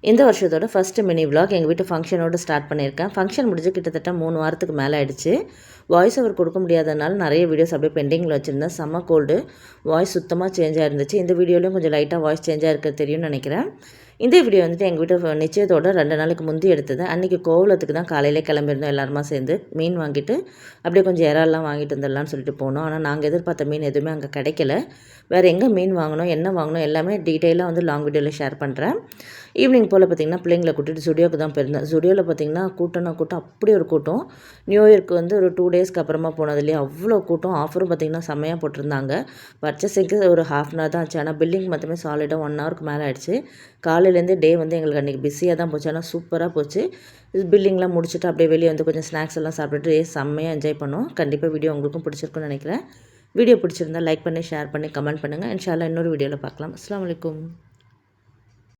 இந்த வருஷத்தோட first mini vlog எங்கள் வீட்டு ஃபங்க்ஷனோடு ஸ்டார்ட் பண்ணியிருக்கேன். ஃபங்க்ஷன் முடிஞ்சு கிட்டத்தட்ட 3 வாரத்துக்கு மேலே ஆயிடுச்சு. வாய்ஸ் ஓவர் கொடுக்க முடியாதனால நிறைய வீடியோஸ் அப்படியே பெண்டிங்கில் வச்சுருந்தேன். செம்ம கோல்டு, வாய்ஸ் சுத்தமாக சேஞ்ச் ஆகிருந்துச்சு. இந்த வீடியோலையும் கொஞ்சம் லைட்டாக வாய்ஸ் சேஞ்ச் ஆகிருக்க தெரியும்னு நினைக்கிறேன். இந்த வீடியோ வந்துட்டு எங்கள் வீட்டு நிச்சயத்தோட 2 நாளைக்கு முந்தி எடுத்தது. அன்றைக்கி கோவலத்துக்கு தான் காலையிலே கிளம்பியிருந்தோம் எல்லாருமா சேர்ந்து. மீன் வாங்கிட்டு அப்படியே கொஞ்சம் இறால்லாம் வாங்கிட்டு வந்துடலான்னு சொல்லிட்டு போனோம். ஆனால் நாங்கள் எதிர்பார்த்த மீன் எதுவுமே அங்கே கிடைக்கல. வேறு எங்கே மீன் வாங்கணும், என்ன வாங்கணும் எல்லாமே டீட்டெயிலாக வந்து லாங் வீடியோவில் ஷேர் பண்ணுறேன். ஈவினிங் போல் பார்த்திங்கன்னா பிள்ளைங்களை கூட்டிட்டு ஜுடியோக்கு தான் போயிருந்தேன். ஜுடியோவில் பார்த்திங்கன்னா கூட்டம் அப்படி ஒரு கூட்டம். நியூ இயர்க்கு வந்து ஒரு 2 டேஸ்க்கு அப்புறமா போனதுலேயே அவ்வளோ கூட்டம். ஆஃபரும் பார்த்திங்கன்னா செம்மையாக போட்டிருந்தாங்க. பர்ச்சேசிங்க்கு ஒரு ½ அன் ஹவர் தான் ஆச்சு. ஆனால் பில்லிங் மொத்தமே சாலிடாக 1 ஹவருக்கு மேலே ஆயிடுச்சு. காலையிலேருந்தே டே வந்து எங்களுக்கு அன்றைக்கி பிஸியாக தான் போச்சு. ஆனால் சூப்பராக போச்சு. பில்லிங்லாம் முடிச்சுட்டு அப்படியே வெளியே வந்து கொஞ்சம் ஸ்நாக்ஸ் எல்லாம் சாப்பிட்டுட்டு செம்மையாக என்ஜாய் பண்ணோம். கண்டிப்பாக வீடியோ உங்களுக்கும் பிடிச்சிருக்குன்னு நினைக்கிறேன். வீடியோ பிடிச்சிருந்தா லைக் பண்ணி, ஷேர் பண்ணி, கமெண்ட் பண்ணுங்கள். இன்ஷா அல்லாஹ் இன்னொரு வீடியோவில் பார்க்கலாம். அஸ்ஸலாமு அலைக்கும்.